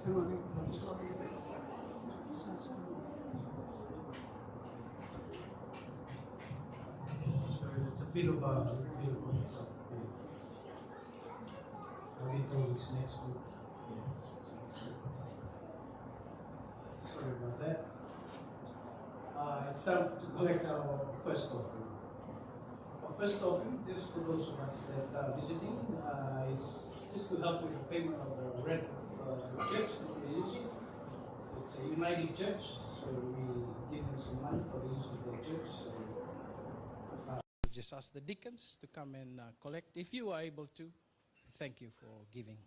Come on, it's a bit of a mess up. I've been told it's next week. Yes, it's next week. Sorry about that. It's time to collect our first offering. Our first offering, just for those of us that are visiting, is just to help with the payment of the rent of the church that we're using. It's a united church, so we give them some money for the use of their church. So, just ask the deacons to come and collect. If you are able to, thank you for giving.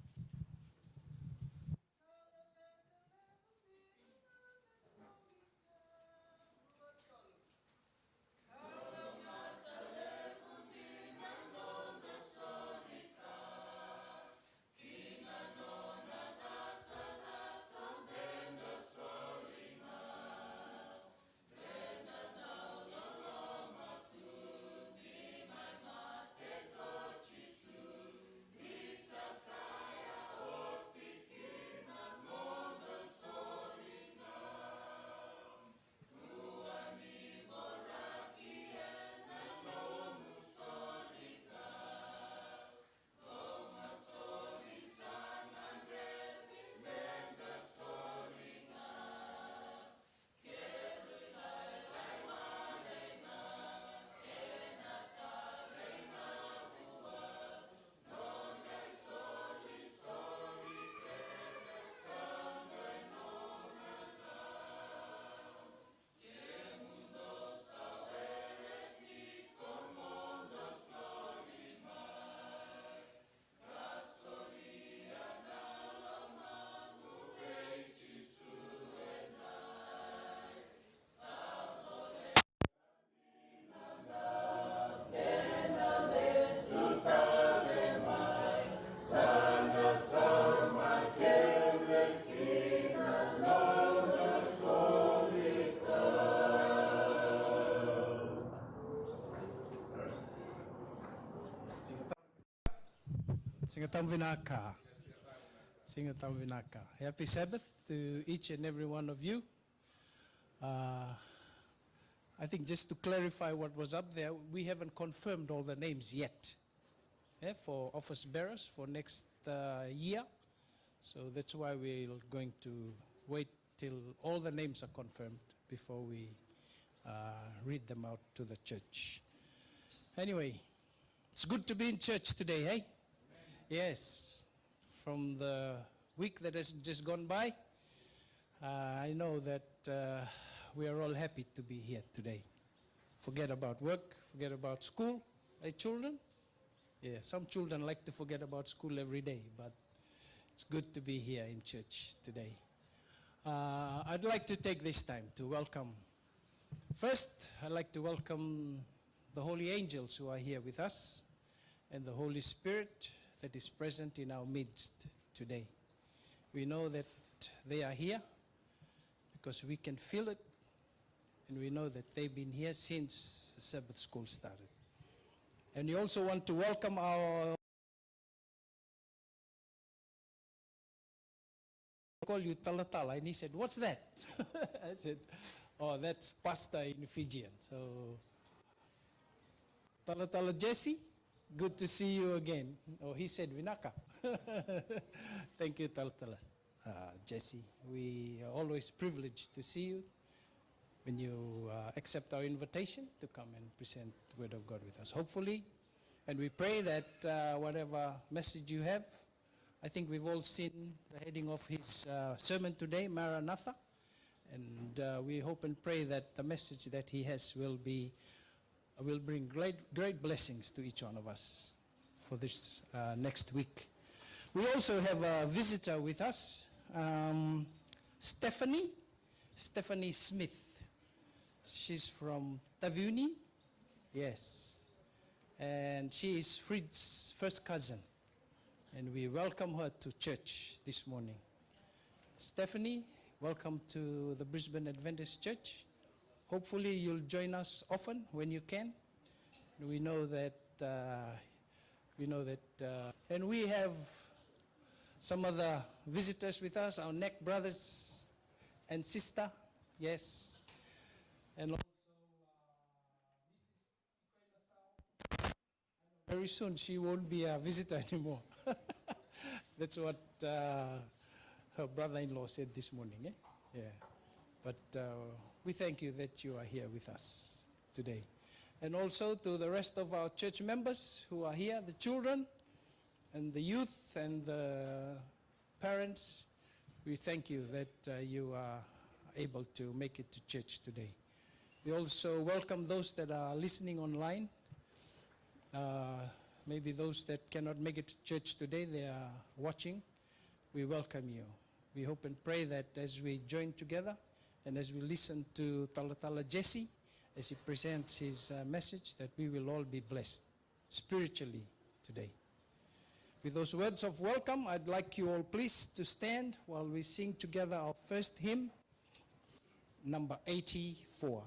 Singatang Vinaka. Singatang Vinaka. Happy Sabbath to each and every one of you. I think just to clarify what was up there, we haven't confirmed all the names yet for office bearers for next year. So that's why we're going to wait till all the names are confirmed before we read them out to the church. Anyway, it's good to be in church today, hey? Yes, from the week that has just gone by, I know that we are all happy to be here today. Forget about work, forget about school. Hey, children? Yeah, some children like to forget about school every day, but it's good to be here in church today. I'd like to take this time to welcome. First, I'd like to welcome the holy angels who are here with us and the Holy Spirit that is present in our midst today. We know that they are here because we can feel it, and we know that they've been here since the Sabbath school started. And we also want to welcome our call you Talatala, and he said, "What's that?" I said, "Oh, that's pasta in Fijian." So, Talatala Jesse, good to see you again. Oh, he said Vinaka. Thank you, Talatala Jesse. We are always privileged to see you when you accept our invitation to come and present the Word of God with us. Hopefully, and we pray that whatever message you have, I think we've all seen the heading of his sermon today, Maranatha, and we hope and pray that the message that he has will bring great blessings to each one of us for this next week. We also have a visitor with us, Stephanie Smith. She's from Taveuni, yes, and she is Frid's first cousin, and we welcome her to church this morning. Stephanie, welcome to the Brisbane Adventist Church. Hopefully you'll join us often when you can. We know that, and we have some other visitors with us, our neck brothers and sister, yes. And also very soon she won't be a visitor anymore. That's what her brother-in-law said this morning. Eh? Yeah. But we thank you that you are here with us today. And also to the rest of our church members who are here, the children and the youth and the parents, we thank you that you are able to make it to church today. We also welcome those that are listening online. Maybe those that cannot make it to church today, they are watching. We welcome you. We hope and pray that as we join together and as we listen to Talatala Jesse, as he presents his message, that we will all be blessed spiritually today. With those words of welcome, I'd like you all please to stand while we sing together our first hymn, number 84.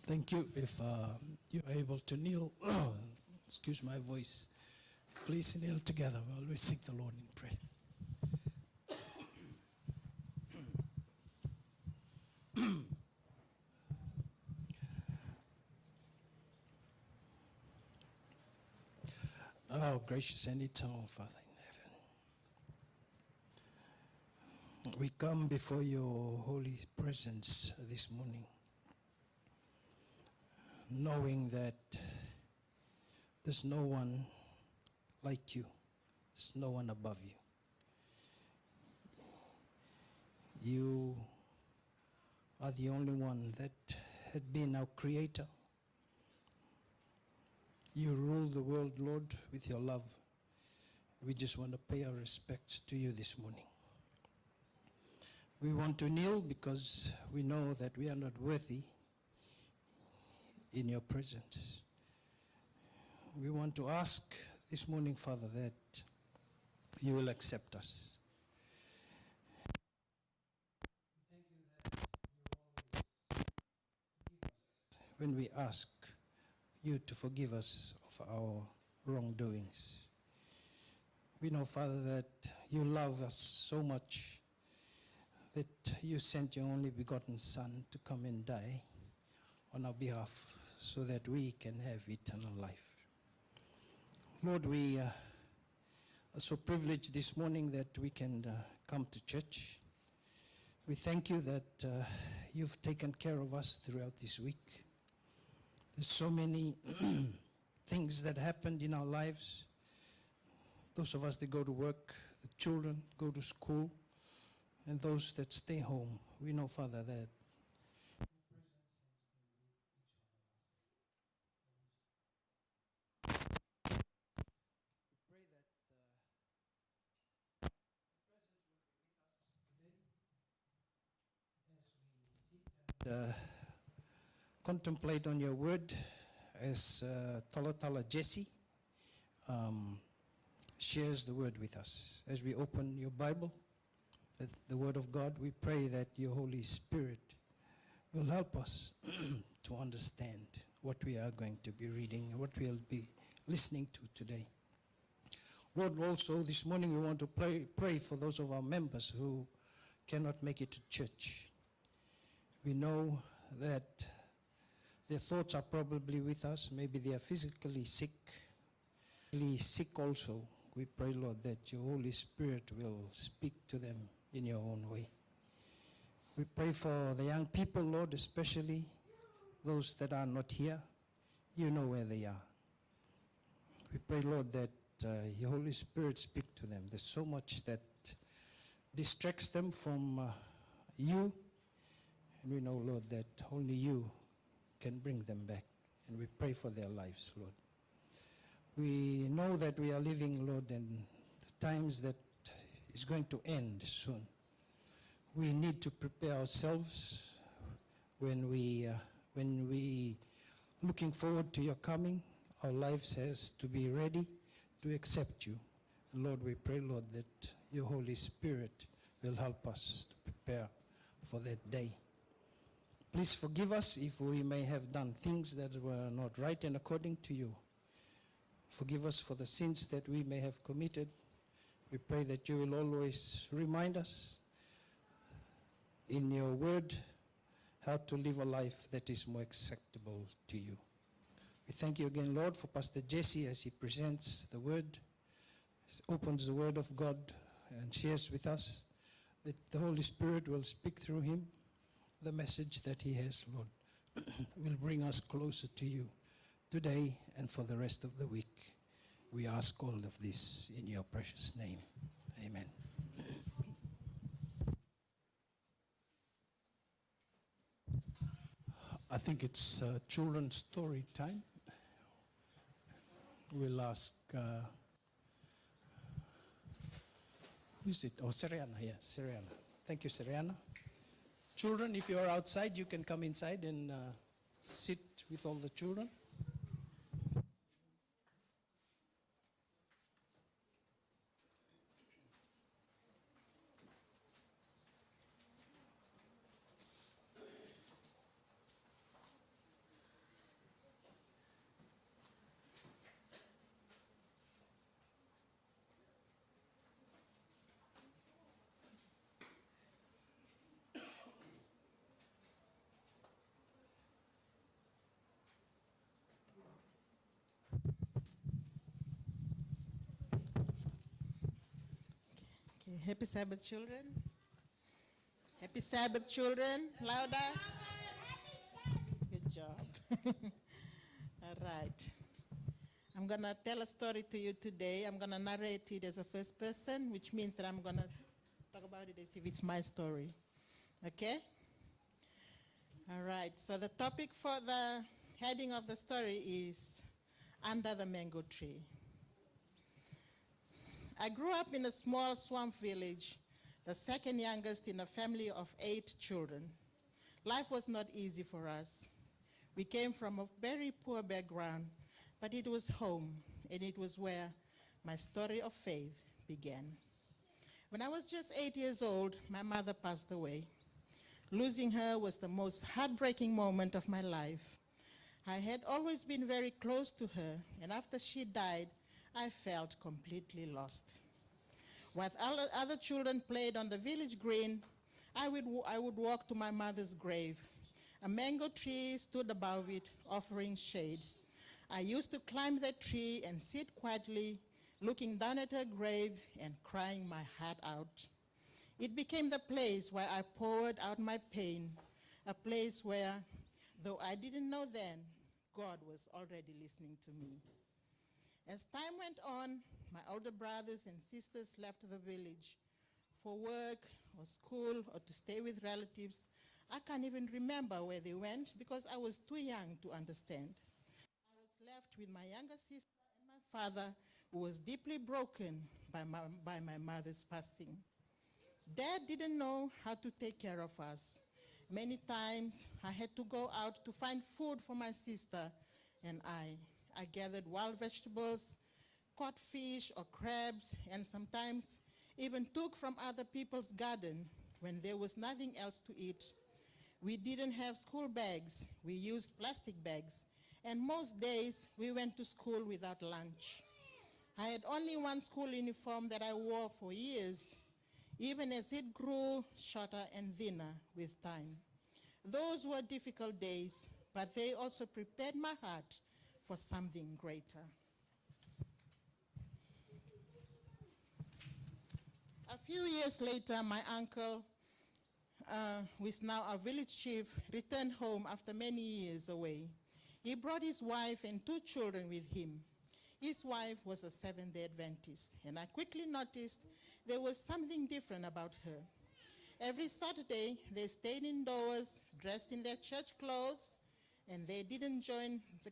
Thank you. If you're able to kneel, excuse my voice, please kneel together while we seek the Lord in prayer. Oh, gracious and eternal Father in heaven, we come before your holy presence this morning, knowing that there's no one like you, there's no one above you. You are the only one that had been our creator. You rule the world, Lord, with your love. We just want to pay our respects to you this morning. We want to kneel because we know that we are not worthy in your presence. We want to ask this morning, Father, that you will accept us. Thank you that you always forgive us when we ask you to forgive us of our wrongdoings. We know, Father, that you love us so much that you sent your only begotten Son to come and die on our behalf so that we can have eternal life. Lord, we are so privileged this morning that we can come to church. We thank you that you've taken care of us throughout this week. There's so many things that happened in our lives. Those of us that go to work, the children go to school, and those that stay home. We know, Father, that contemplate on your word as Talatala Jesse shares the word with us. As we open your Bible, the word of God, we pray that your Holy Spirit will help us to understand what we are going to be reading and what we'll be listening to today. Lord, also this morning we want to pray for those of our members who cannot make it to church. We know that their thoughts are probably with us. Maybe they are physically sick. Also. We pray, Lord, that your Holy Spirit will speak to them in your own way. We pray for the young people, Lord, especially those that are not here. You know where they are. We pray, Lord, that your Holy Spirit speak to them. There's so much that distracts them from you. And we know, Lord, that only you can bring them back. And we pray for their lives, Lord. We know that we are living, Lord, in the times that is going to end soon. We need to prepare ourselves when we looking forward to your coming. Our lives has to be ready to accept you. And Lord, we pray, Lord, that your Holy Spirit will help us to prepare for that day. Please forgive us if we may have done things that were not right and according to you. Forgive us for the sins that we may have committed. We pray that you will always remind us in your word how to live a life that is more acceptable to you. We thank you again, Lord, for Pastor Jesse as he presents the word, opens the word of God and shares with us, that the Holy Spirit will speak through him. The message that he has, Lord, will bring us closer to you today and for the rest of the week. We ask all of this in your precious name. Amen. I think it's children's story time. We'll ask, who is it? Oh, Seriana, yeah, Seriana. Thank you, Seriana. Children, if you're outside, you can come inside and sit with all the children. Happy Sabbath, children. Happy Sabbath, children. Louder. Good job. All right. I'm going to tell a story to you today. I'm going to narrate it as a first person, which means that I'm going to talk about it as if it's my story. Okay? All right. So the topic for the heading of the story is Under the Mango Tree. I grew up in a small swamp village, the second youngest in a family of 8 children. Life was not easy for us. We came from a very poor background, but it was home, and it was where my story of faith began. When I was just 8 years old, my mother passed away. Losing her was the most heartbreaking moment of my life. I had always been very close to her, and after she died, I felt completely lost. While other children played on the village green, I would walk to my mother's grave. A mango tree stood above it, offering shade. I used to climb that tree and sit quietly, looking down at her grave and crying my heart out. It became the place where I poured out my pain, a place where, though I didn't know then, God was already listening to me. As time went on, my older brothers and sisters left the village for work or school or to stay with relatives. I can't even remember where they went because I was too young to understand. I was left with my younger sister and my father, who was deeply broken by my mother's passing. Dad didn't know how to take care of us. Many times I had to go out to find food for my sister and I gathered wild vegetables, caught fish or crabs, and sometimes even took from other people's garden when there was nothing else to eat. We didn't have school bags. We used plastic bags. And most days we went to school without lunch. I had only one school uniform that I wore for years, even as it grew shorter and thinner with time. Those were difficult days, but they also prepared my heart for something greater. A few years later, my uncle, who is now our village chief, returned home after many years away. He brought his wife and 2 children with him. His wife was a Seventh-day Adventist, and I quickly noticed there was something different about her. Every Saturday, they stayed indoors, dressed in their church clothes, and the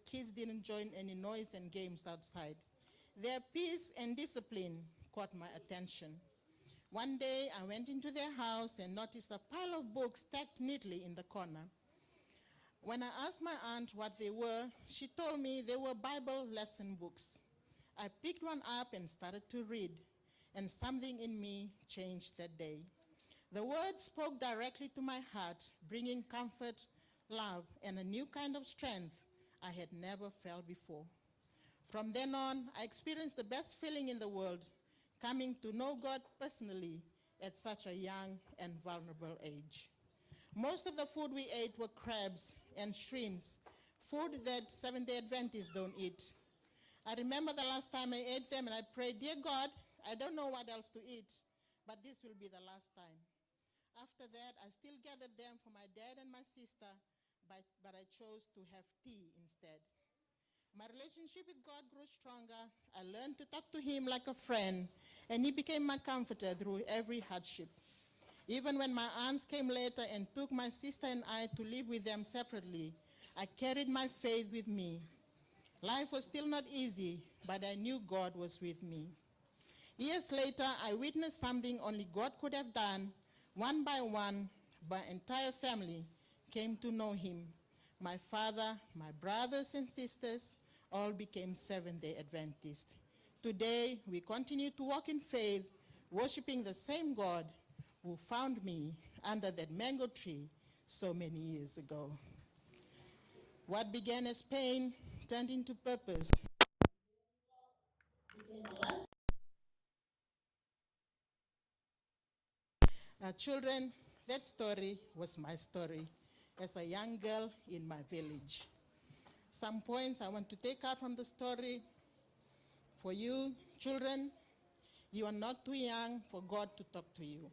kids didn't join any noise and games outside. Their peace and discipline caught my attention. One day, I went into their house and noticed a pile of books stacked neatly in the corner. When I asked my aunt what they were, she told me they were Bible lesson books. I picked one up and started to read, and something in me changed that day. The words spoke directly to my heart, bringing comfort, love, and a new kind of strength I had never felt before. From then on, I experienced the best feeling in the world, coming to know God personally at such a young and vulnerable age. Most of the food we ate were crabs and shrimps, food that Seventh-day Adventists don't eat. I remember the last time I ate them and I prayed, "Dear God, I don't know what else to eat, but this will be the last time." After that, I still gathered them for my dad and my sister, but I chose to have tea instead. My relationship with God grew stronger. I learned to talk to him like a friend, and he became my comforter through every hardship. Even when my aunts came later and took my sister and I to live with them separately, I carried my faith with me. Life was still not easy, but I knew God was with me. Years later, I witnessed something only God could have done. One by one, my entire family came to know him. My father, my brothers and sisters, all became Seventh-day Adventists. Today, we continue to walk in faith, worshiping the same God who found me under that mango tree so many years ago. What began as pain turned into purpose. Children, that story was my story as a young girl in my village. Some points I want to take out from the story for you, children. You are not too young for God to talk to you.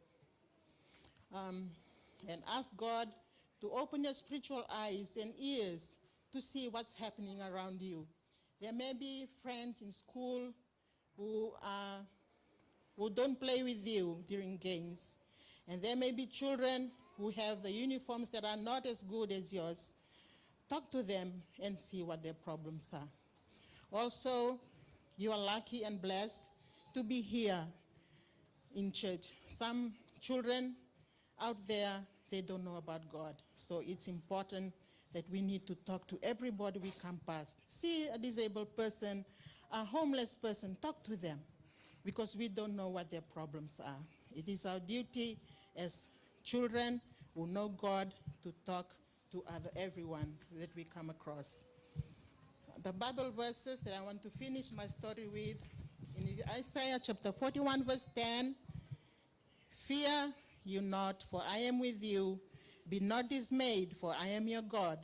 And ask God to open your spiritual eyes and ears to see what's happening around you. There may be friends in school who don't play with you during games. And there may be children who have the uniforms that are not as good as yours. Talk to them and see what their problems are. Also, you are lucky and blessed to be here in church. Some children out there, they don't know about God. So it's important that we need to talk to everybody we come past. See a disabled person, a homeless person, talk to them, because we don't know what their problems are. It is our duty as children who know God to talk to everyone that we come across. The Bible verses that I want to finish my story with, in Isaiah chapter 41, verse 10, "Fear you not, for I am with you. Be not dismayed, for I am your God.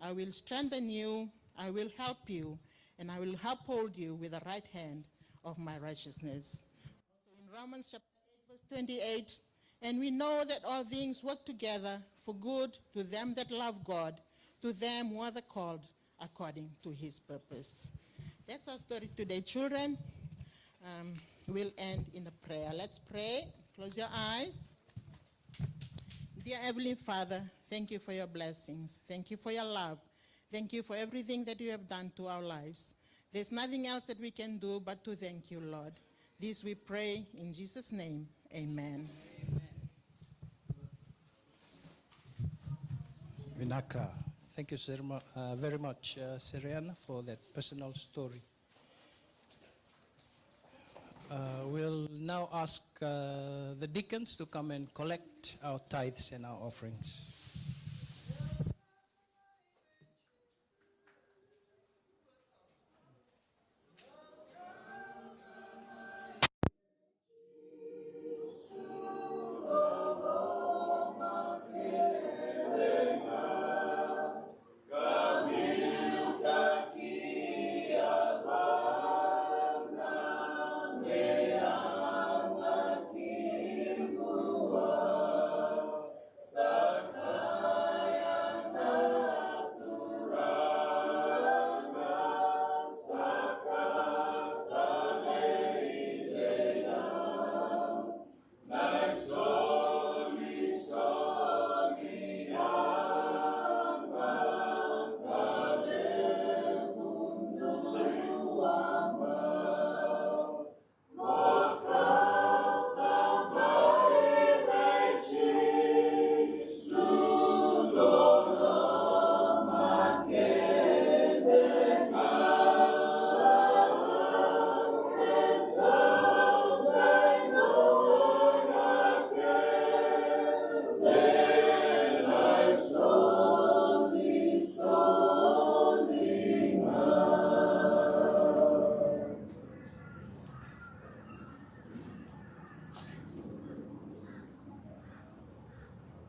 I will strengthen you, I will help you, and I will uphold you with the right hand of my righteousness." Also in Romans chapter 8, verse 28, "And we know that all things work together for good to them that love God, to them who are the called according to his purpose." That's our story today, children. We'll end in a prayer. Let's pray. Close your eyes. Dear Heavenly Father, thank you for your blessings. Thank you for your love. Thank you for everything that you have done to our lives. There's nothing else that we can do but to thank you, Lord. This we pray in Jesus' name. Amen. Vinaka, thank you very much, Siriana, for that personal story. We'll now ask the deacons to come and collect our tithes and our offerings.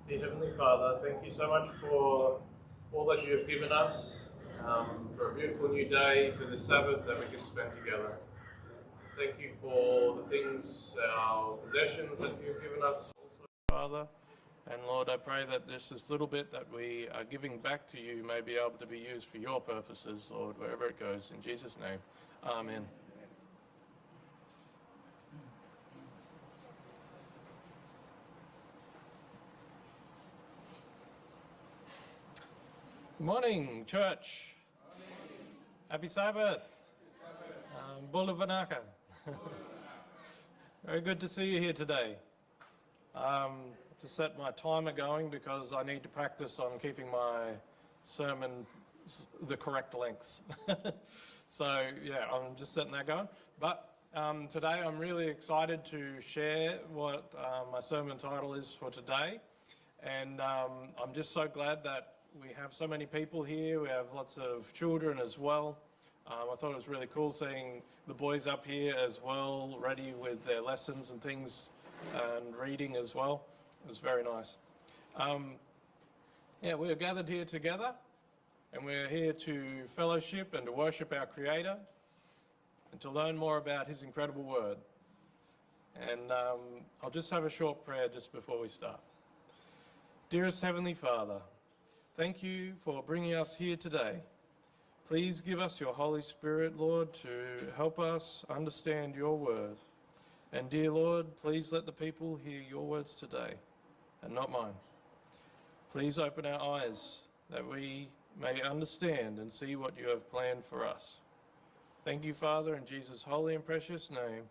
Dear Heavenly Father, thank you so much for all that you have given us, for a beautiful new day, for the Sabbath that we can spend together. Thank you for the things, our possessions that you've given us, also, Father. And Lord, I pray that this little bit that we are giving back to you may be able to be used for your purposes, Lord, wherever it goes. In Jesus' name, amen. Good morning, church. Happy Sabbath. Bula Vinaka. Very good to see you here today. To set my timer going because I need to practice on keeping my sermon the correct lengths. So yeah, I'm just setting that going. But today I'm really excited to share what my sermon title is for today. And I'm just so glad that we have so many people here. We have lots of children as well. I thought it was really cool seeing the boys up here as well, ready with their lessons and things and reading as well. It was very nice. Yeah, we are gathered here together and we're here to fellowship and to worship our Creator and to learn more about His incredible Word. And I'll just have a short prayer just before we start. Dearest Heavenly Father, thank you for bringing us here today. Please give us your Holy Spirit, Lord, to help us understand your word. And dear Lord, please let the people hear your words today and not mine. Please open our eyes that we may understand and see what you have planned for us. Thank you, Father, in Jesus' holy and precious name.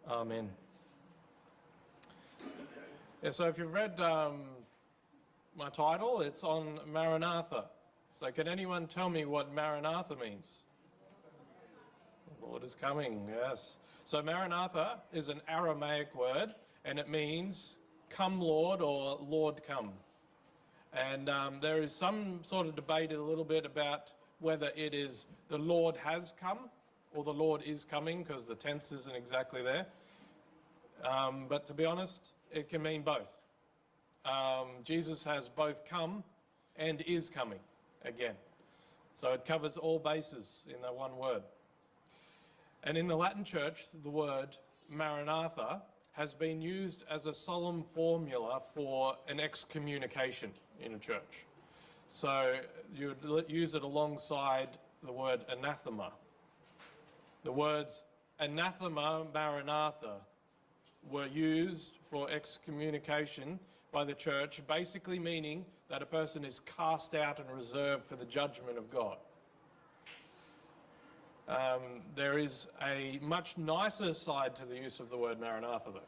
Amen. Yeah, so if you've read my title, it's on Maranatha. So can anyone tell me what Maranatha means? The Lord is coming, yes. So Maranatha is an Aramaic word, and it means come Lord or Lord come. And there is some sort of debate a little bit about whether it is the Lord has come or the Lord is coming, because the tense isn't exactly there. But to be honest, it can mean both. Jesus has both come and is coming again. So it covers all bases in that one word. And in the Latin Church, the word Maranatha has been used as a solemn formula for an excommunication in a church. So you would use it alongside the word anathema. The words anathema, Maranatha were used for excommunication by the church, basically meaning that a person is cast out and reserved for the judgment of God. There is a much nicer side to the use of the word Maranatha, though.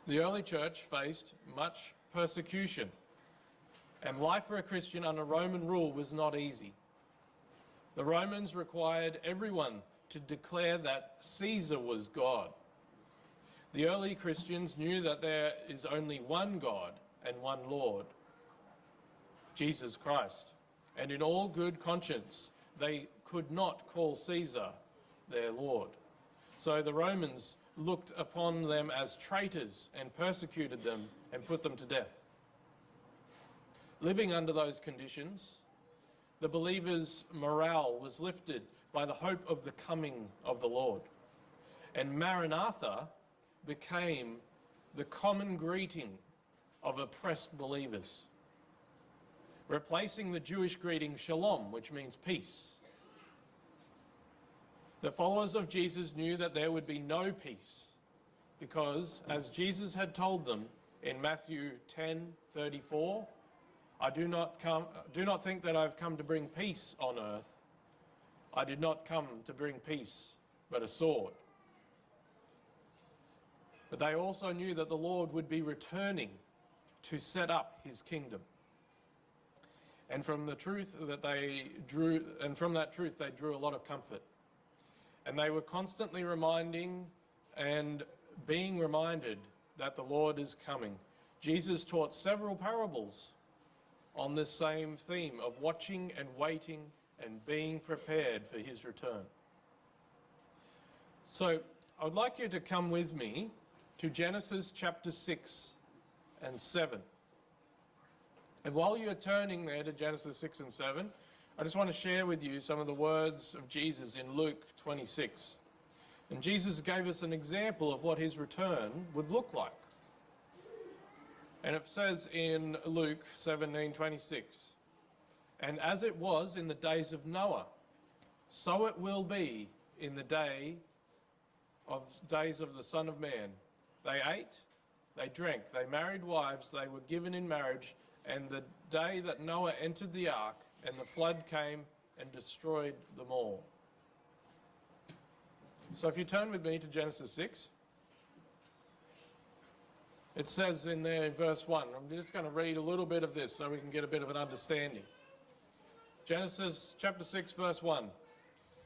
The early church faced much persecution, and life for a Christian under Roman rule was not easy. The Romans required everyone to declare that Caesar was God. The early Christians knew that there is only one God and one Lord, Jesus Christ. And in all good conscience, they could not call Caesar their Lord. So the Romans looked upon them as traitors and persecuted them and put them to death. Living under those conditions, the believers' morale was lifted by the hope of the coming of the Lord. And Maranatha became the common greeting of oppressed believers, replacing the Jewish greeting Shalom, which means peace. The followers of Jesus knew that there would be no peace because, as Jesus had told them in Matthew 10:34, I do not think that I've come to bring peace on earth. I did not come to bring peace, but a sword. But they also knew that the Lord would be returning to set up his kingdom. And from the truth that they drew, they drew a lot of comfort. And they were constantly reminding and being reminded that the Lord is coming. Jesus taught several parables on this same theme of watching and waiting and being prepared for his return. So I would like you to come with me to Genesis chapter 6 and 7. And while you're turning there to Genesis 6 and 7, I just want to share with you some of the words of Jesus in Luke 26. And Jesus gave us an example of what his return would look like. And it says in Luke 17:26, and as it was in the days of Noah, so it will be in the days of the Son of Man. They ate, they drank, they married wives, they were given in marriage, and the day that Noah entered the ark, and the flood came and destroyed them all. So if you turn with me to Genesis 6, it says in there in verse 1, I'm just going to read a little bit of this so we can get a bit of an understanding. Genesis chapter 6, verse 1.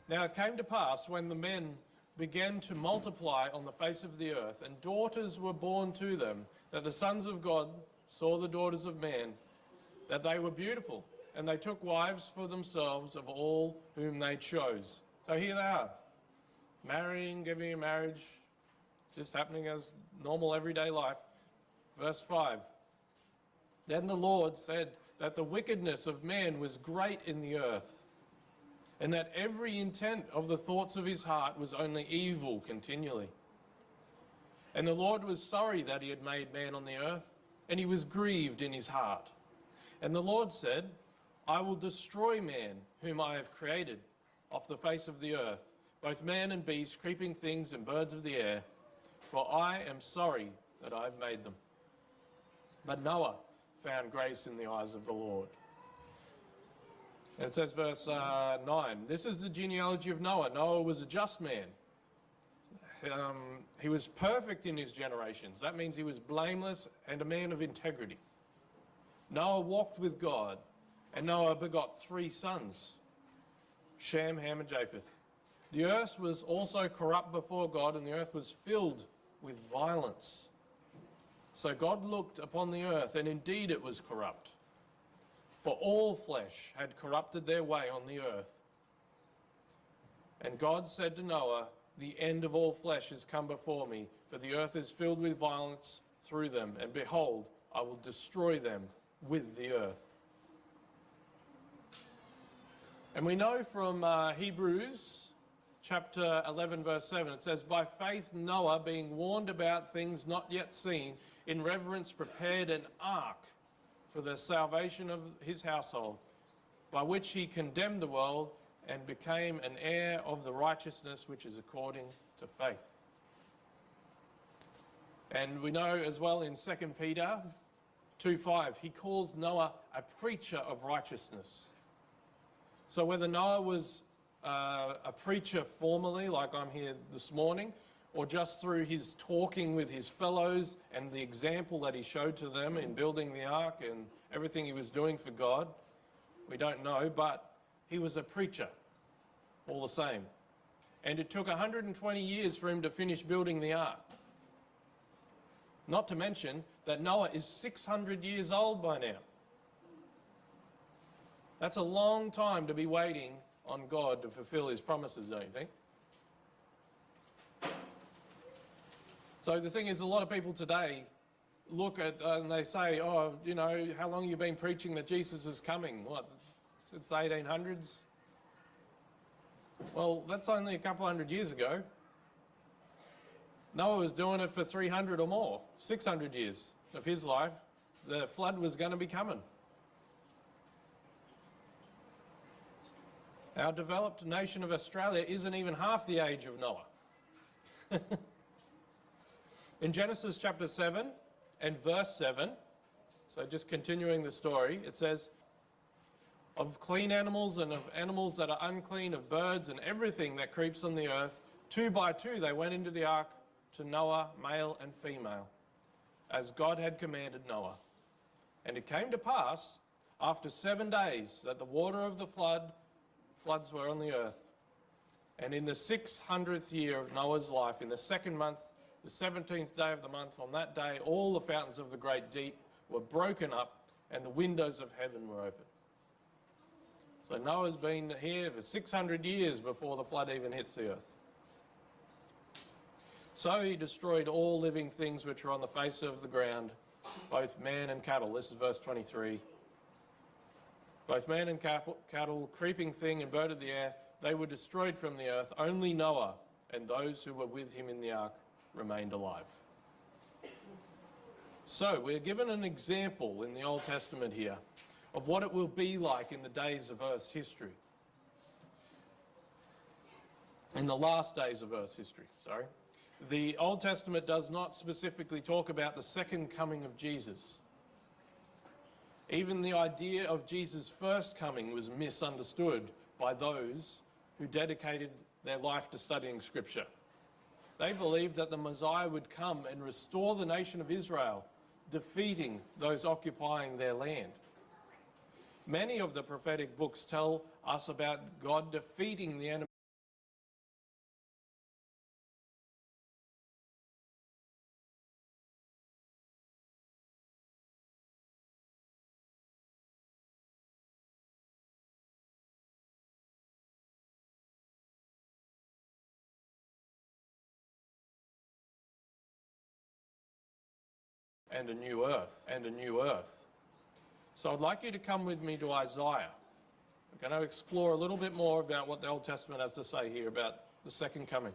Now it came to pass when the men began to multiply on the face of the earth, and daughters were born to them, that the sons of God saw the daughters of man, that they were beautiful, and they took wives for themselves of all whom they chose. So here they are, marrying, giving in marriage. It's just happening as normal everyday life. Verse 5. Then the Lord said that the wickedness of man was great in the earth, and that every intent of the thoughts of his heart was only evil continually. And the Lord was sorry that he had made man on the earth, and he was grieved in his heart. And the Lord said, I will destroy man, whom I have created, off the face of the earth, both man and beast, creeping things and birds of the air, for I am sorry that I have made them. But Noah found grace in the eyes of the Lord. And it says, verse 9, this is the genealogy of Noah. Noah was a just man. He was perfect in his generations. That means he was blameless and a man of integrity. Noah walked with God, and Noah begot 3 sons, Shem, Ham, and Japheth. The earth was also corrupt before God, and the earth was filled with violence. So God looked upon the earth, and indeed it was corrupt. For all flesh had corrupted their way on the earth. And God said to Noah, the end of all flesh has come before me, for the earth is filled with violence through them, and behold, I will destroy them with the earth. And we know from Hebrews chapter 11 verse 7, it says, by faith Noah, being warned about things not yet seen, in reverence prepared an ark for the salvation of his household, by which he condemned the world and became an heir of the righteousness which is according to faith. And we know as well in 2 Peter 2:5, he calls Noah a preacher of righteousness. So whether Noah was a preacher formally, like I'm here this morning, or just through his talking with his fellows and the example that he showed to them in building the ark and everything he was doing for God, we don't know, but he was a preacher all the same. And it took 120 years for him to finish building the ark. Not to mention that Noah is 600 years old by now. That's a long time to be waiting on God to fulfill his promises, don't you think? So the thing is, a lot of people today look at and they say, oh, you know, how long have you been preaching that Jesus is coming? What, since the 1800s? Well, that's only a couple hundred years ago. Noah was doing it for 300 or more, 600 years of his life. The flood was going to be coming. Our developed nation of Australia isn't even half the age of Noah. In Genesis chapter 7 and verse 7, so just continuing the story, it says, of clean animals and of animals that are unclean, of birds and everything that creeps on the earth, 2 by 2 they went into the ark to Noah, male and female, as God had commanded Noah. And it came to pass, after 7 days, that the water of the floods were on the earth. And in the 600th year of Noah's life, in the 2nd month, the 17th day of the month, on that day, all the fountains of the great deep were broken up, and the windows of heaven were opened. So Noah's been here for 600 years before the flood even hits the earth. So he destroyed all living things which were on the face of the ground, both man and cattle. This is verse 23. Both man and cattle, creeping thing and bird of the air, they were destroyed from the earth. Only Noah and those who were with him in the ark remained alive. So we're given an example in the Old Testament here of what it will be like in the days of Earth's history. In the last days of Earth's history, sorry. The Old Testament does not specifically talk about the second coming of Jesus. Even the idea of Jesus' first coming was misunderstood by those who dedicated their life to studying Scripture. They believed that the Messiah would come and restore the nation of Israel, defeating those occupying their land. Many of the prophetic books tell us about God defeating the enemy and a new earth, and a new earth. So I'd like you to come with me to Isaiah. We're going to explore a little bit more about what the Old Testament has to say here about the second coming.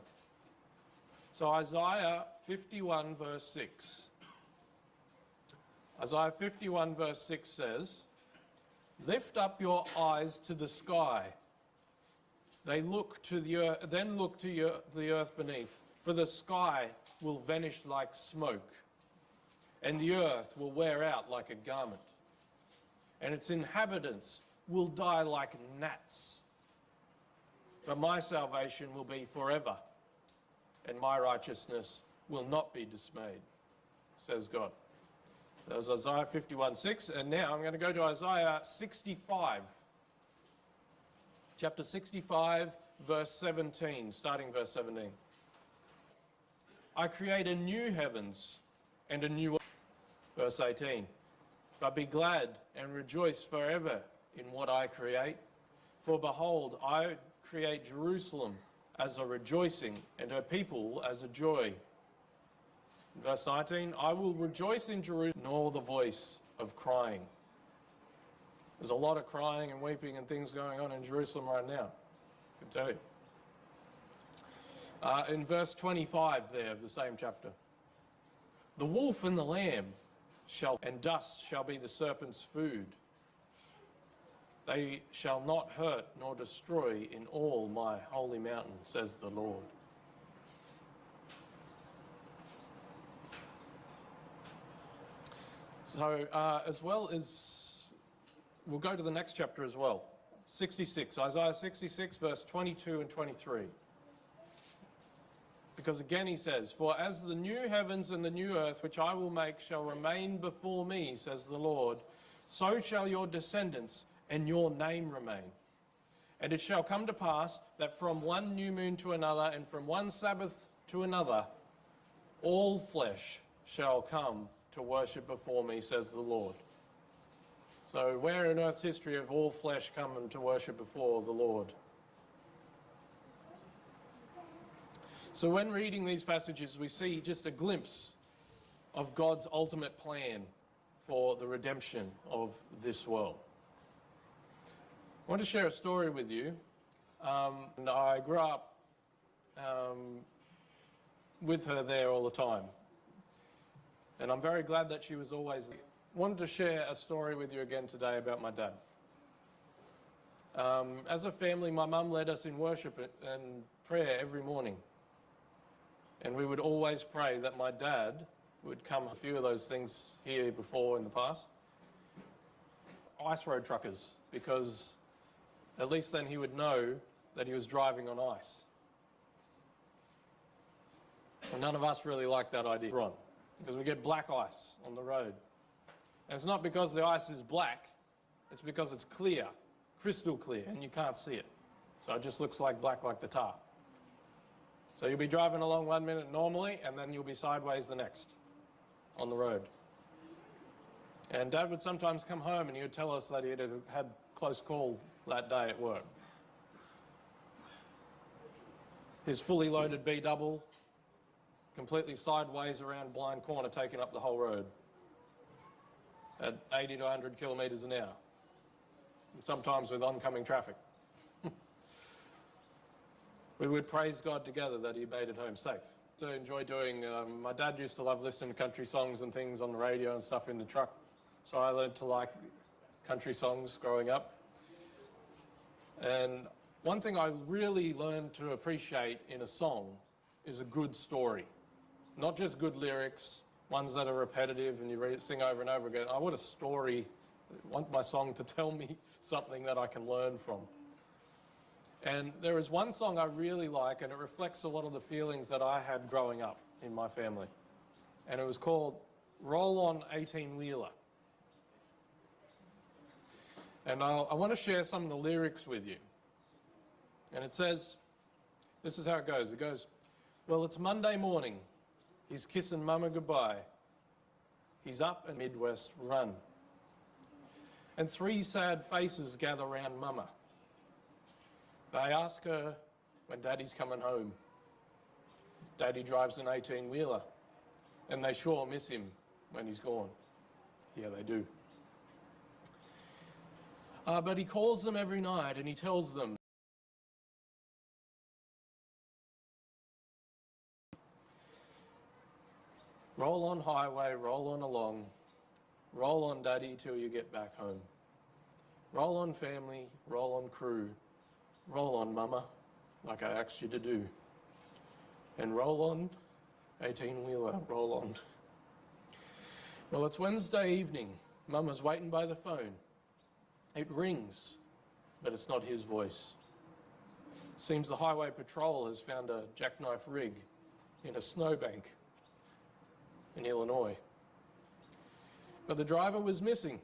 So Isaiah 51 verse 6. Isaiah 51 verse 6 says, "Lift up your eyes to the sky. They look to the earth, then look to the earth beneath, for the sky will vanish like smoke, and the earth will wear out like a garment, and its inhabitants will die like gnats. But my salvation will be forever, and my righteousness will not be dismayed," says God. So that was Isaiah 51:6, and now I'm going to go to Isaiah 65. Chapter 65, verse 17, starting verse 17. "I create a new heavens and a new earth." Verse 18. "But be glad and rejoice forever in what I create. For behold, I create Jerusalem as a rejoicing and her people as a joy." Verse 19. "I will rejoice in Jerusalem, nor the voice of crying." There's a lot of crying and weeping and things going on in Jerusalem right now, I can tell you. In verse 25 there of the same chapter, "The wolf and the lamb and dust shall be the serpent's food. They shall not hurt nor destroy in all my holy mountain, says the Lord." So as well as, we'll go to the next chapter as well. 66, Isaiah 66, verse 22 and 23. Because again he says, "For as the new heavens and the new earth which I will make shall remain before me, says the Lord, so shall your descendants and your name remain. And it shall come to pass that from one new moon to another and from one Sabbath to another, all flesh shall come to worship before me, says the Lord." So where in earth's history have all flesh come to worship before the Lord? So when reading these passages, we see just a glimpse of God's ultimate plan for the redemption of this world. I want to share a story with you. I grew up with her there all the time. And I'm very glad that she was always there. I wanted to share a story with you again today about my dad. As a family, my mum led us in worship and prayer every morning. And we would always pray that my dad would come. A few of those things here before in the past. Ice road truckers, because at least then he would know that he was driving on ice. And none of us really like that idea. Because we get black ice on the road. And it's not because the ice is black, it's because it's clear, crystal clear, and you can't see it. So it just looks like black like the tar. So you'll be driving along 1 minute normally, and then you'll be sideways the next on the road. And Dad would sometimes come home and he would tell us that he had close call that day at work. His fully loaded B-double, completely sideways around blind corner, taking up the whole road at 80 to 100 kilometres an hour, and sometimes with oncoming traffic. We would praise God together that he made it home safe. To enjoy doing, my dad used to love listening to country songs and things on the radio and stuff in the truck, so I learned to like country songs growing up. And one thing I really learned to appreciate in a song is a good story. Not just good lyrics, ones that are repetitive and you sing over and over again. I want a story. I want my song to tell me something that I can learn from. And there is one song I really like, and it reflects a lot of the feelings that I had growing up in my family. And it was called "Roll On 18-Wheeler." And I want to share some of the lyrics with you. And it says, this is how it goes. It goes, "Well, it's Monday morning. He's kissing Mama goodbye. He's up and Midwest run. And three sad faces gather round Mama. They ask her when Daddy's coming home. Daddy drives an 18-wheeler, and they sure miss him when he's gone. Yeah, they do. But he calls them every night and he tells them Roll on highway, roll on along. Roll on daddy till you get back home. Roll on family, roll on crew. Roll on mama, like I asked you to do. And roll on, 18-wheeler, roll on. Well, it's Wednesday evening. Mama's waiting by the phone. It rings, but it's not his voice. Seems the highway patrol has found a jackknife rig in a snowbank in Illinois. But the driver was missing,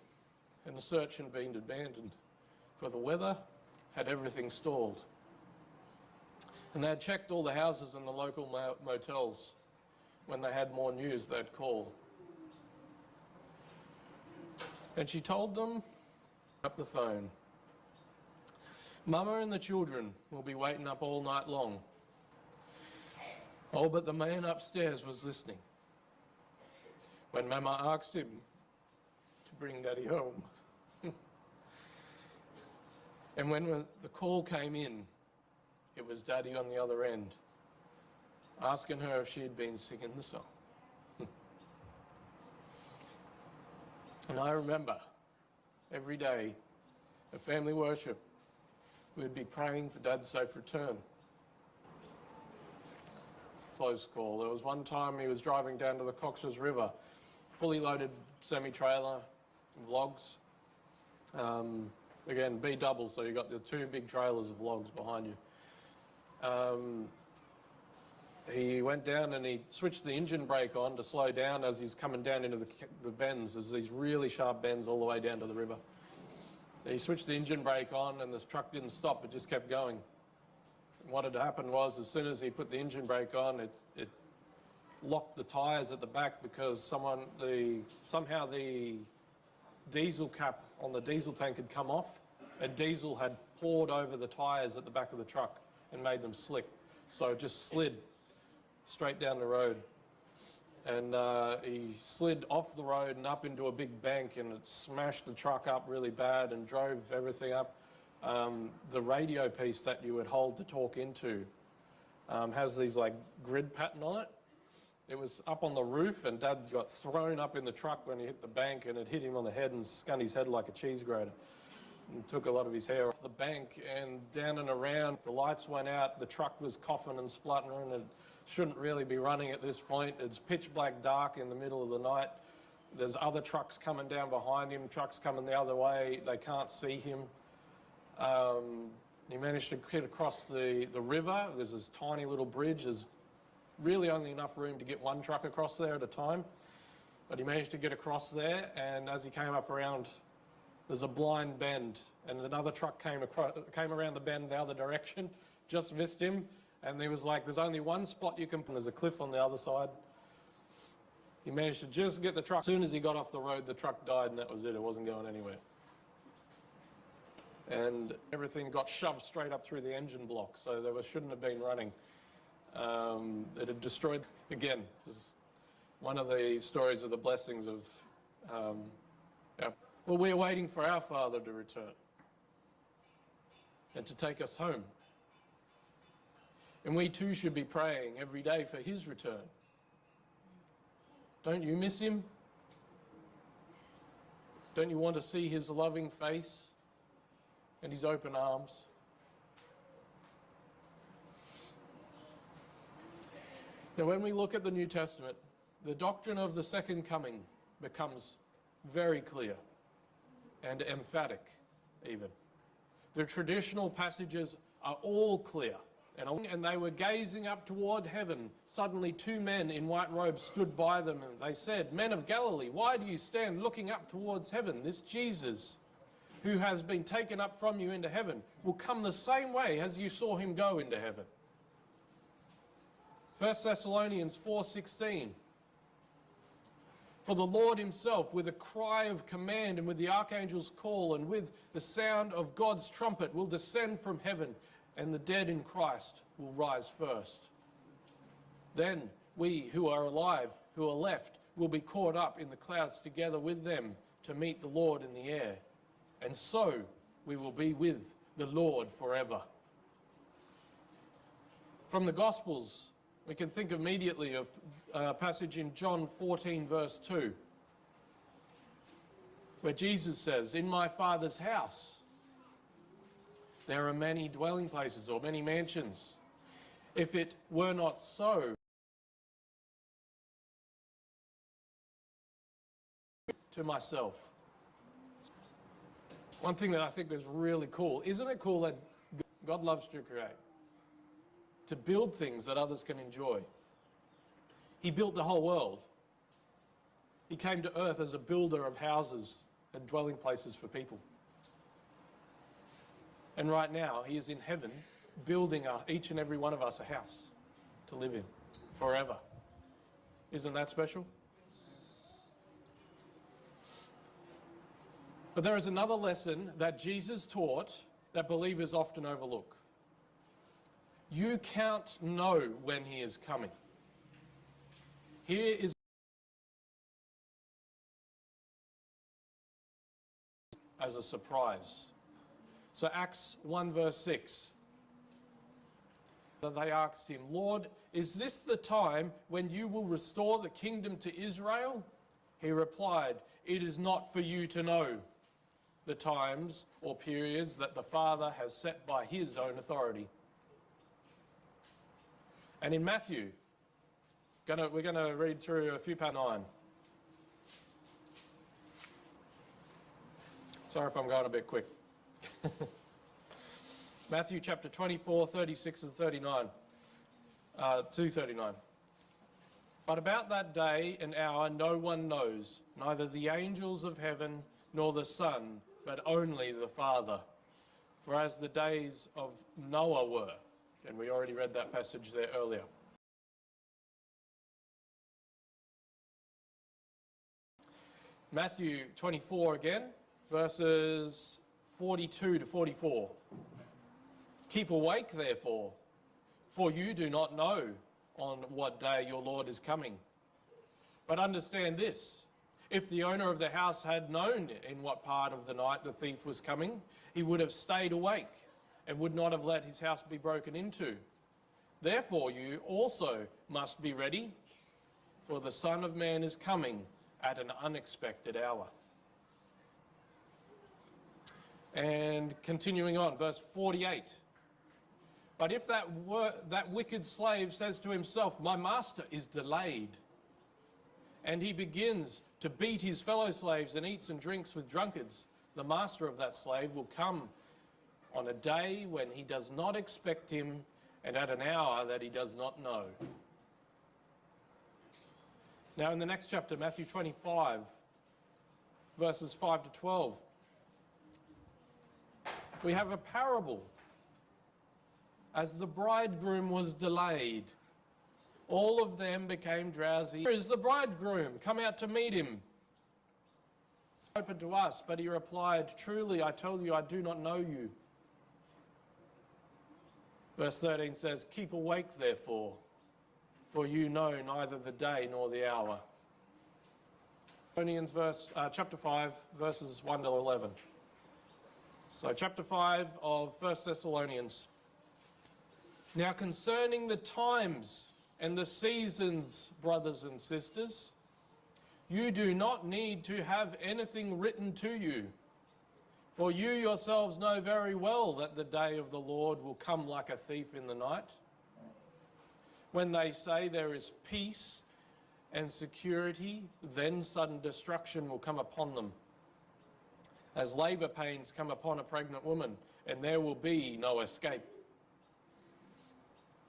and the search had been abandoned, for the weather had everything stalled. And they had checked all the houses and the local motels. When they had more news, they'd call. And she told them up the phone, Mama and the children will be waiting up all night long. Oh, but the man upstairs was listening when Mama asked him to bring Daddy home. And when the call came in, it was Daddy on the other end, asking her if she had been singing the song. And I remember every day at family worship, we'd be praying for Dad's safe return. Close call. There was one time he was driving down to the Cox's River, fully loaded semi-trailer of logs. Again, B double, so you've got the two big trailers of logs behind you. He went down and he switched the engine brake on to slow down as he's coming down into the bends. There's these really sharp bends all the way down to the river. He switched the engine brake on and the truck didn't stop, it just kept going. And what had happened was, as soon as he put the engine brake on, it locked the tyres at the back because somehow the diesel cap on the diesel tank had come off and diesel had poured over the tyres at the back of the truck and made them slick. So it just slid straight down the road. And he slid off the road and up into a big bank, and it smashed the truck up really bad and drove everything up. The radio piece that you would hold to talk into has these like grid pattern on it. It was up on the roof, and Dad got thrown up in the truck when he hit the bank, and it hit him on the head and spun his head like a cheese grater. And took a lot of his hair off the bank, and down and around, the lights went out, the truck was coughing and spluttering, and shouldn't really be running at this point. It's pitch black dark in the middle of the night. There's other trucks coming down behind him, trucks coming the other way, they can't see him. He managed to get across the river. There's this tiny little bridge. There's really only enough room to get one truck across there at a time. But he managed to get across there, and as he came up around, there's a blind bend, and another truck came around the bend the other direction, just missed him, and he was like, there's only one spot you can put, there's a cliff on the other side. He managed to just get the truck. As soon as he got off the road, the truck died, and that was it. It wasn't going anywhere. And everything got shoved straight up through the engine block, so they shouldn't have been running. It had destroyed, again, one of the stories of the blessings of well, we're waiting for our Father to return and to take us home. And we too should be praying every day for his return. Don't you miss him? Don't you want to see his loving face and his open arms? Now, when we look at the New Testament, the doctrine of the second coming becomes very clear and emphatic even. The traditional passages are all clear. And they were gazing up toward heaven. Suddenly 2 men in white robes stood by them, and they said, Men of Galilee, why do you stand looking up towards heaven? This Jesus, who has been taken up from you into heaven, will come the same way as you saw him go into heaven. 1 Thessalonians 4:16. For the Lord himself, with a cry of command and with the archangel's call and with the sound of God's trumpet, will descend from heaven, and the dead in Christ will rise first. Then we who are alive, who are left, will be caught up in the clouds together with them to meet the Lord in the air. And so we will be with the Lord forever. From the Gospels, We can think immediately of a passage in John 14, verse 2, where Jesus says, "In my Father's house there are many dwelling places," or many mansions. "If it were not so, to myself." One thing that I think is really cool, isn't it cool that God loves to create, to build things that others can enjoy? He built the whole world. He came to earth as a builder of houses and dwelling places for people. And right now, he is in heaven building each and every one of us a house to live in forever. Isn't that special? But there is another lesson that Jesus taught that believers often overlook. You can't know when he is coming. Here is as a surprise. So Acts 1 verse 6. They asked him, "Lord, is this the time when you will restore the kingdom to Israel?" He replied, "It is not for you to know the times or periods that the Father has set by his own authority." And in Matthew, we're going to read through a few past 9. Sorry if I'm going a bit quick. Matthew chapter 24, 36 and 39, to 39. "But about that day and hour no one knows, neither the angels of heaven nor the Son, but only the Father. For as the days of Noah were," and we already read that passage there earlier. Matthew 24 again, verses 42 to 44. "Keep awake, therefore, for you do not know on what day your Lord is coming. But understand this, if the owner of the house had known in what part of the night the thief was coming, he would have stayed awake and would not have let his house be broken into. Therefore you also must be ready, for the Son of Man is coming at an unexpected hour." And continuing on, verse 48. "But if that wicked slave says to himself, 'My master is delayed,' and he begins to beat his fellow slaves and eats and drinks with drunkards, the master of that slave will come on a day when he does not expect him and at an hour that he does not know." Now in the next chapter, Matthew 25, verses 5 to 12, we have a parable. "As the bridegroom was delayed, all of them became drowsy. 'Where is the bridegroom? Come out to meet him.' Open to us, but he replied, 'Truly I tell you, I do not know you.' Verse 13 says, "Keep awake, therefore, for you know neither the day nor the hour." Chapter 5, verses 1 to 11. So chapter 5 of 1 Thessalonians. "Now concerning the times and the seasons, brothers and sisters, you do not need to have anything written to you, for you yourselves know very well that the day of the Lord will come like a thief in the night. When they say there is peace and security, then sudden destruction will come upon them, as labour pains come upon a pregnant woman, and there will be no escape."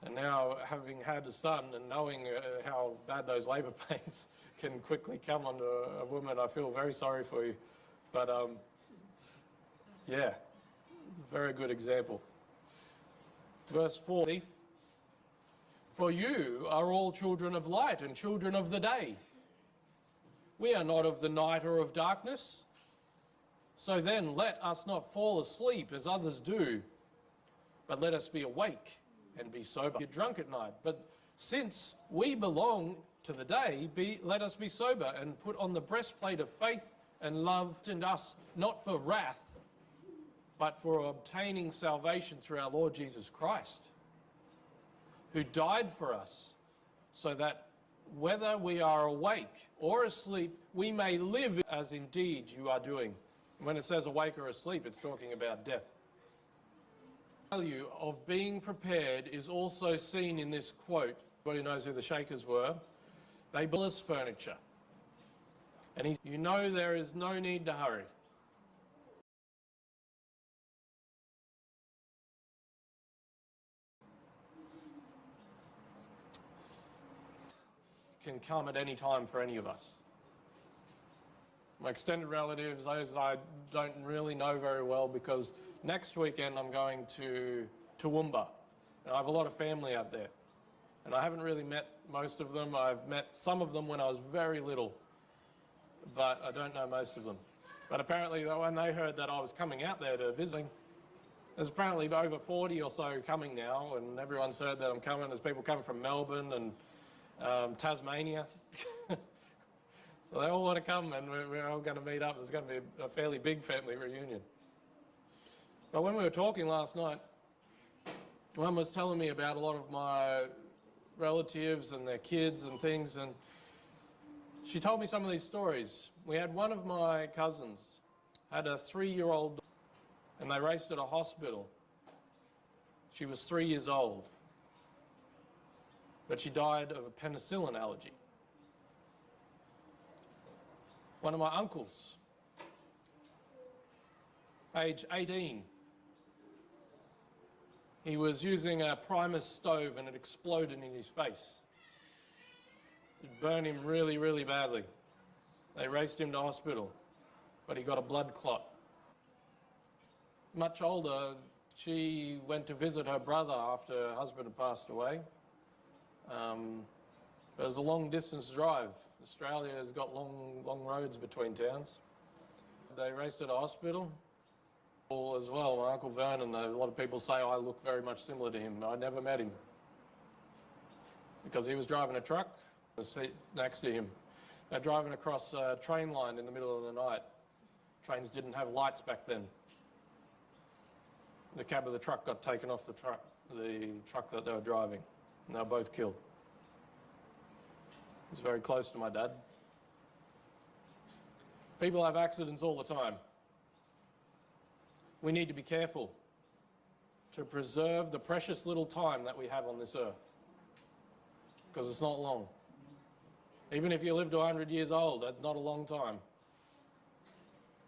And now, having had a son and knowing how bad those labour pains can quickly come on a woman, I feel very sorry for you. But yeah, very good example. Verse 4, "For you are all children of light and children of the day. We are not of the night or of darkness. So then let us not fall asleep as others do, but let us be awake and be sober. Get drunk at night. But since we belong to the day, let us be sober and put on the breastplate of faith and love, and us not for wrath, but for obtaining salvation through our Lord Jesus Christ, who died for us, so that whether we are awake or asleep, we may live as indeed you are doing. When it says awake or asleep, it's talking about death. The value of being prepared is also seen in this quote. Everybody knows who the Shakers were. They built us furniture. And you know there is no need to hurry. Can come at any time for any of us. My extended relatives, those I don't really know very well, because next weekend I'm going to Toowoomba, and I have a lot of family out there. And I haven't really met most of them. I've met some of them when I was very little, but I don't know most of them. But apparently when they heard that I was coming out there to visit, there's apparently over 40 or so coming now, and everyone's heard that I'm coming. There's people coming from Melbourne and Tasmania. So they all want to come, and we're all going to meet up. There's going to be a fairly big family reunion. But when we were talking last night, one was telling me about a lot of my relatives and their kids and things, and she told me some of these stories. We had one of my cousins had a 3-year-old, and they raced at a hospital. She was 3 years old, but she died of a penicillin allergy. One of my uncles, age 18, he was using a Primus stove and it exploded in his face. It burned him really, really badly. They raced him to hospital, but he got a blood clot. Much older, she went to visit her brother after her husband had passed away. It was a long distance drive. Australia has got long roads between towns. They raced at a hospital. As well, my Uncle Vernon, a lot of people say I look very much similar to him. I never met him because he was driving a truck, the seat next to him. They're driving across a train line in the middle of the night. Trains didn't have lights back then. The cab of the truck got taken off the truck that they were driving, and they were both killed. He was very close to my dad. People have accidents all the time. We need to be careful to preserve the precious little time that we have on this earth, because it's not long. Even if you live to 100 years old, that's not a long time.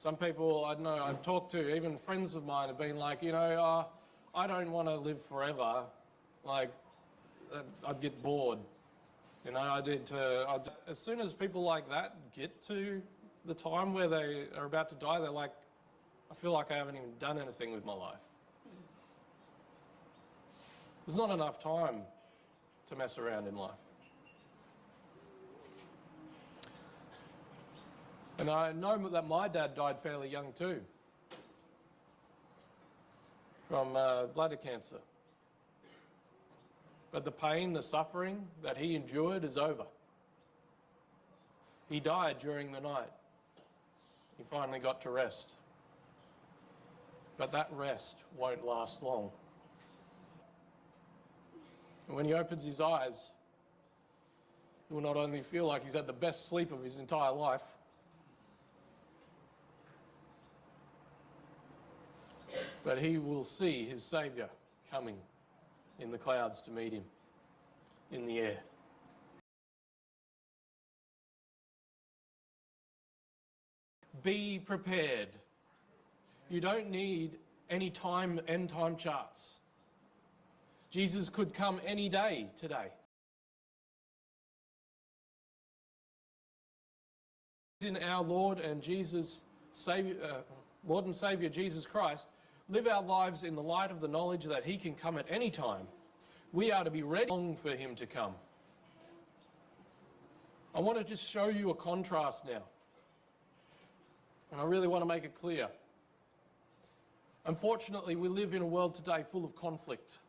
Some people, I don't know, I've talked to, even friends of mine have been like, you know, I don't want to live forever. Like, I'd get bored. You know, as soon as people like that get to the time where they are about to die, they're like, I feel like I haven't even done anything with my life. There's not enough time to mess around in life. And I know that my dad died fairly young too, from bladder cancer. But the pain, the suffering that he endured is over. He died during the night. He finally got to rest. But that rest won't last long. And when he opens his eyes, he will not only feel like he's had the best sleep of his entire life, but he will see his Saviour coming in the clouds to meet him in the air. Be prepared. You don't need any end time charts. Jesus could come any day today. In our Lord and Saviour Jesus Christ, live our lives in the light of the knowledge that he can come at any time. We are to be ready for him to come. I want to just show you a contrast now. And I really want to make it clear. Unfortunately, we live in a world today full of conflict,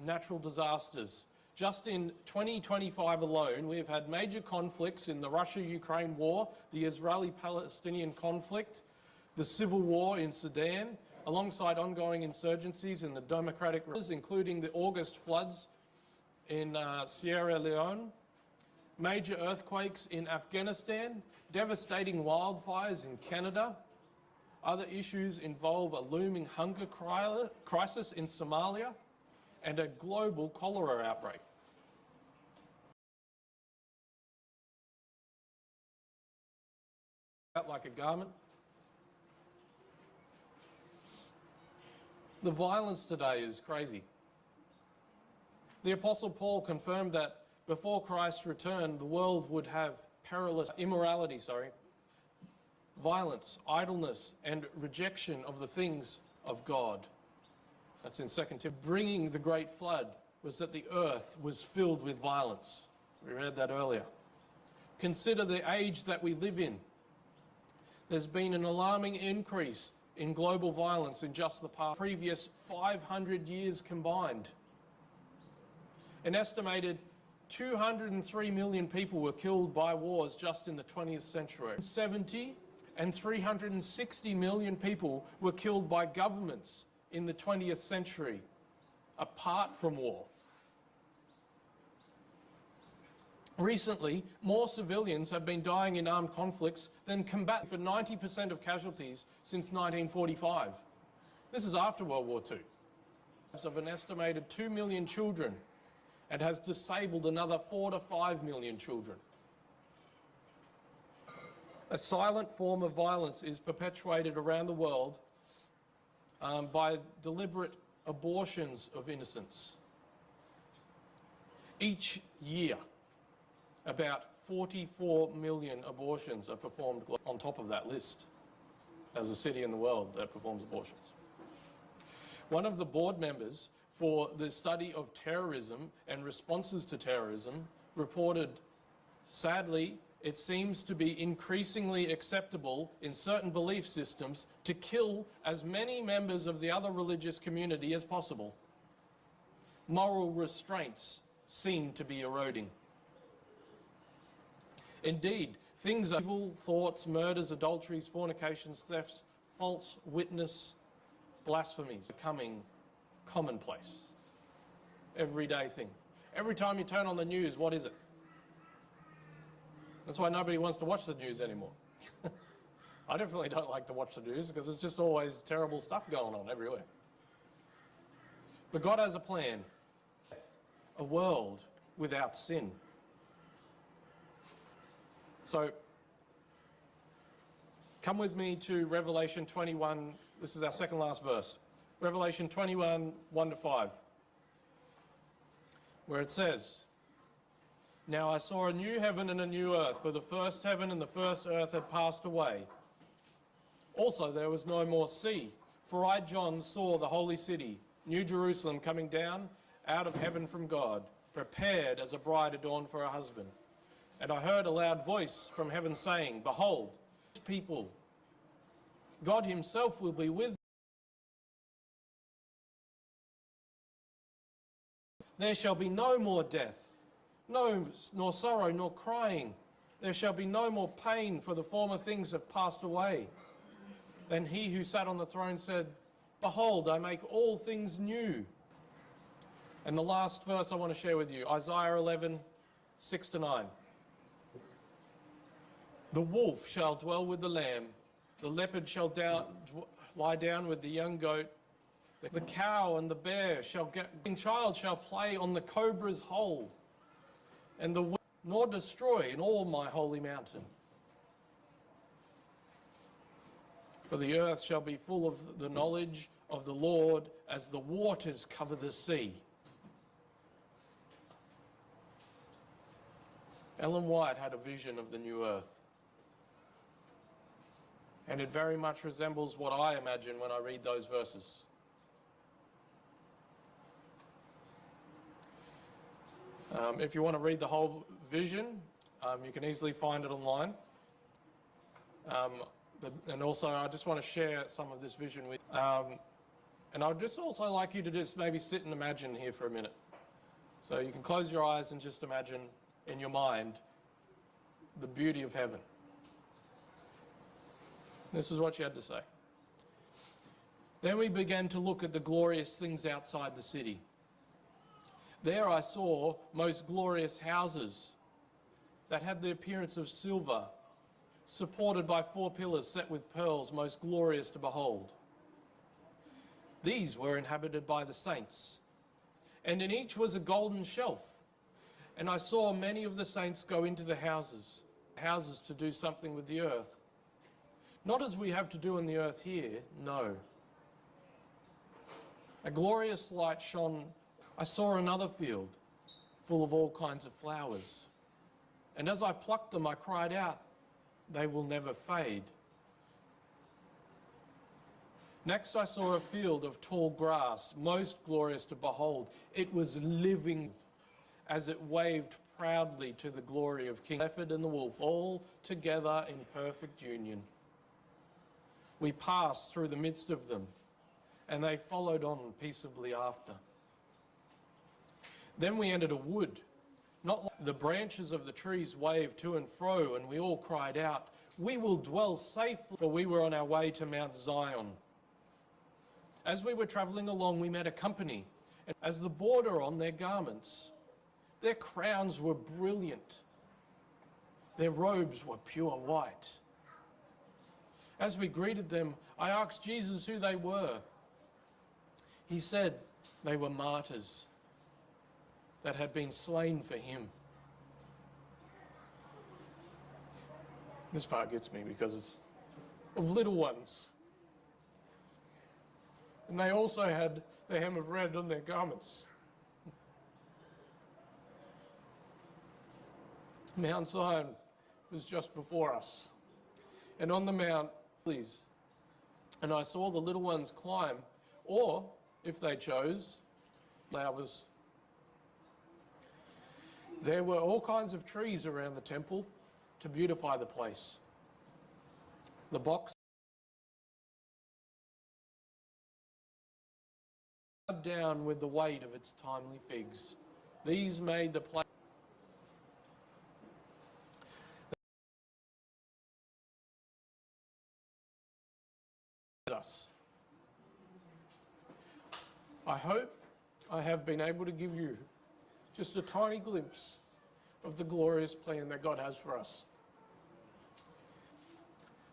natural disasters. Just in 2025 alone, we have had major conflicts in the Russia-Ukraine war, the Israeli-Palestinian conflict, the civil war in Sudan, alongside ongoing insurgencies in the Democratic Republic, including the August floods in Sierra Leone major earthquakes in Afghanistan, devastating wildfires in Canada. Other issues involve a looming hunger crisis in Somalia and a global cholera outbreak. Like a garment. The violence today is crazy. The Apostle Paul confirmed that before Christ's return, the world would have perilous immorality, violence, idleness, and rejection of the things of God. That's in 2 Timothy. Bringing the great flood was that the earth was filled with violence. We read that earlier. Consider the age that we live in. There's been an alarming increase in global violence in just the previous 500 years combined. An estimated 203 million people were killed by wars just in the 20th century. 70 and 360 million people were killed by governments in the 20th century, apart from war. Recently, more civilians have been dying in armed conflicts than combatants, for 90% of casualties since 1945. This is after World War II. Of an estimated 2 million children, and has disabled another 4 to 5 million children. A silent form of violence is perpetuated around the world by deliberate abortions of innocents. Each year, about 44 million abortions are performed on top of that list as a city in the world that performs abortions. One of the board members for the study of terrorism and responses to terrorism reported, sadly, it seems to be increasingly acceptable in certain belief systems to kill as many members of the other religious community as possible. Moral restraints seem to be eroding. Indeed, things are evil thoughts, murders, adulteries, fornications, thefts, false witness, blasphemies becoming commonplace. Everyday thing. Every time you turn on the news, what is it? That's why nobody wants to watch the news anymore. I definitely don't like to watch the news because there's just always terrible stuff going on everywhere. But God has a plan. A world without sin. So, come with me to Revelation 21. This is our second last verse. Revelation 21, 1 to 5, where it says, "Now I saw a new heaven and a new earth, for the first heaven and the first earth had passed away. Also there was no more sea, for I, John, saw the holy city, New Jerusalem, coming down out of heaven from God, prepared as a bride adorned for her husband. And I heard a loud voice from heaven saying, Behold, people, God himself will be with them. There shall be no more death, nor sorrow, nor crying. There shall be no more pain, for the former things have passed away. Then he who sat on the throne said, Behold, I make all things new." And the last verse I want to share with you, Isaiah 11, 6 to 9. "The wolf shall dwell with the lamb, the leopard shall lie down with the young goat, the cow and the bear child shall play on the cobra's hole, and the nor destroy in all my holy mountain. For the earth shall be full of the knowledge of the Lord as the waters cover the sea." Ellen White had a vision of the new earth. And it very much resembles what I imagine when I read those verses. If you want to read the whole vision, you can easily find it online. And also, I just want to share some of this vision with you. And I'd just also like you to just maybe sit and imagine here for a minute. So you can close your eyes and just imagine in your mind the beauty of heaven. This is what she had to say. "Then we began to look at the glorious things outside the city. There I saw most glorious houses. that had the appearance of silver, supported by 4 pillars set with pearls, most glorious to behold. These were inhabited by the saints, and in each was a golden shelf. And I saw many of the saints go into the houses to do something with the earth. Not as we have to do in the earth here, no. A glorious light shone. I saw another field full of all kinds of flowers. And as I plucked them, I cried out, they will never fade. Next I saw a field of tall grass, most glorious to behold. It was living as it waved proudly to the glory of King Leopard and the wolf, all together in perfect union. We passed through the midst of them, and they followed on peaceably after. Then we entered a wood. Not like the branches of the trees waved to and fro, and we all cried out, we will dwell safely, for we were on our way to Mount Zion. As we were travelling along, we met a company, and as the border on their garments, their crowns were brilliant. Their robes were pure white. As we greeted them, I asked Jesus who they were. He said they were martyrs that had been slain for him. This part gets me because it's of little ones. And they also had the hem of red on their garments. Mount Zion was just before us. And on the mount, please. And I saw the little ones climb, or, if they chose, flowers. There were all kinds of trees around the temple to beautify the place. The box down with the weight of its timely figs. These made the place us. I hope I have been able to give you just a tiny glimpse of the glorious plan that God has for us.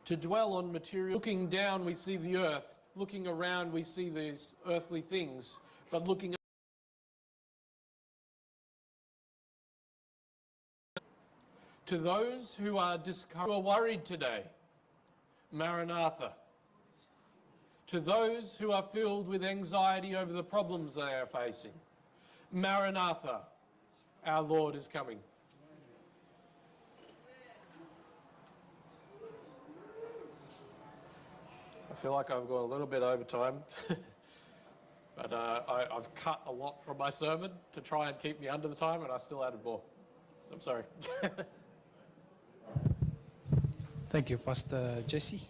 To dwell on material, looking down we see the earth, looking around we see these earthly things, but looking to those who are discouraged, who are worried today, Maranatha. To those who are filled with anxiety over the problems they are facing, Maranatha, our Lord is coming. I feel like I've gone a little bit over time, but I've cut a lot from my sermon to try and keep me under the time, and I still added more. So I'm sorry. Thank you, Pastor Jesse,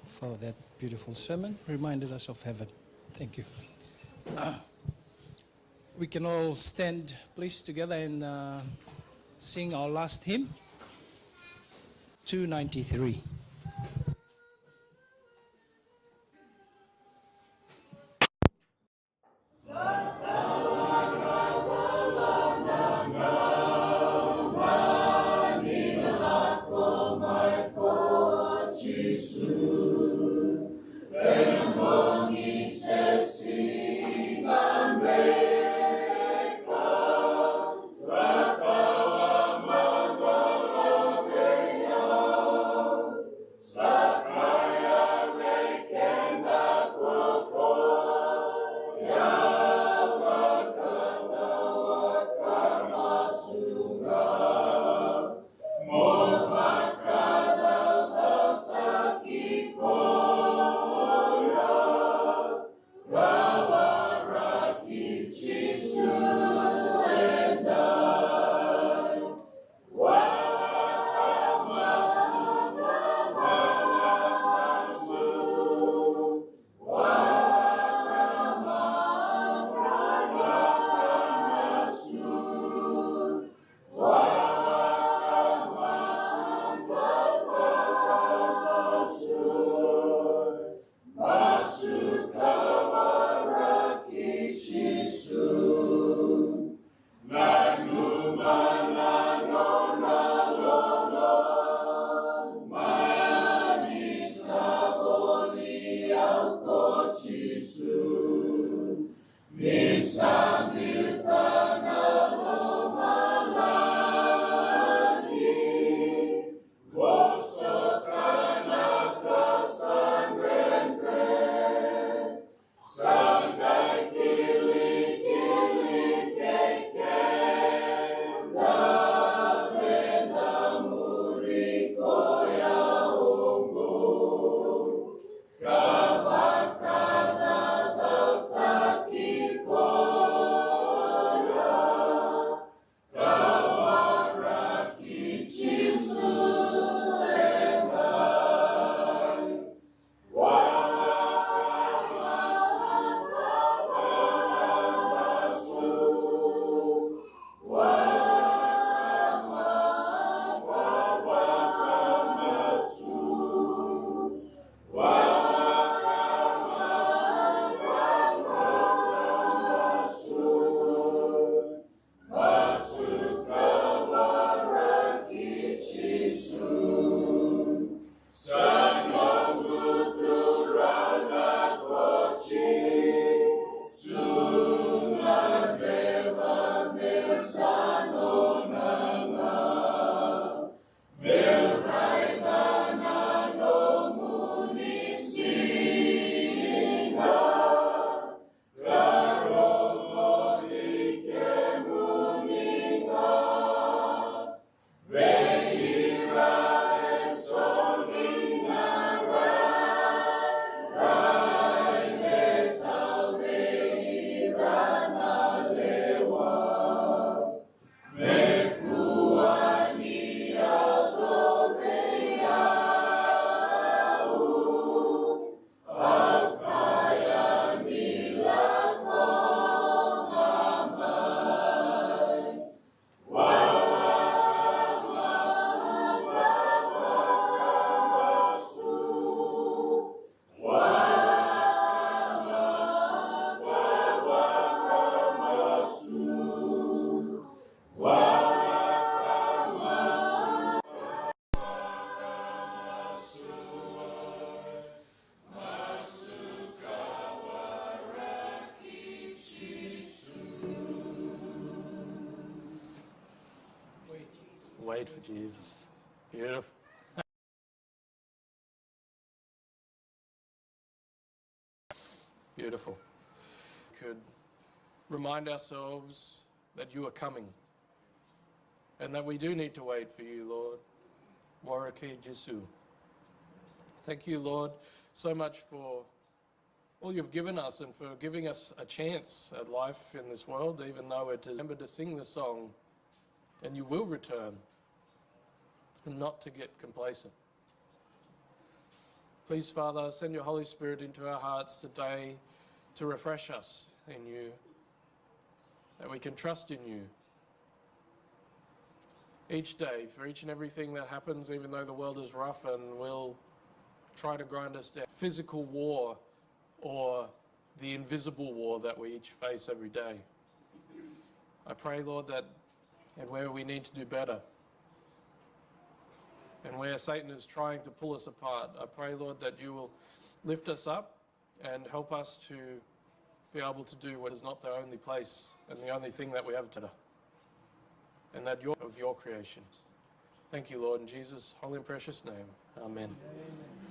for that beautiful sermon. Reminded us of heaven. Thank you. We can all stand, please, together and sing our last hymn, 293. Wait for Jesus. Beautiful. Beautiful. Could remind ourselves that you are coming and that we do need to wait for you, Lord. Warake Jesu. Thank you, Lord, so much for all you've given us and for giving us a chance at life in this world, even though it is. Remember to sing the song, and you will return, and not to get complacent. Please, Father, send your Holy Spirit into our hearts today to refresh us in you, that we can trust in you each day for each and everything that happens, even though the world is rough and will try to grind us down. Physical war or the invisible war that we each face every day. I pray, Lord, that and where we need to do better, and where Satan is trying to pull us apart, I pray, Lord, that you will lift us up and help us to be able to do what is not the only place and the only thing that we have today, and that you're of your creation. Thank you, Lord, in Jesus' holy and precious name. Amen. Amen.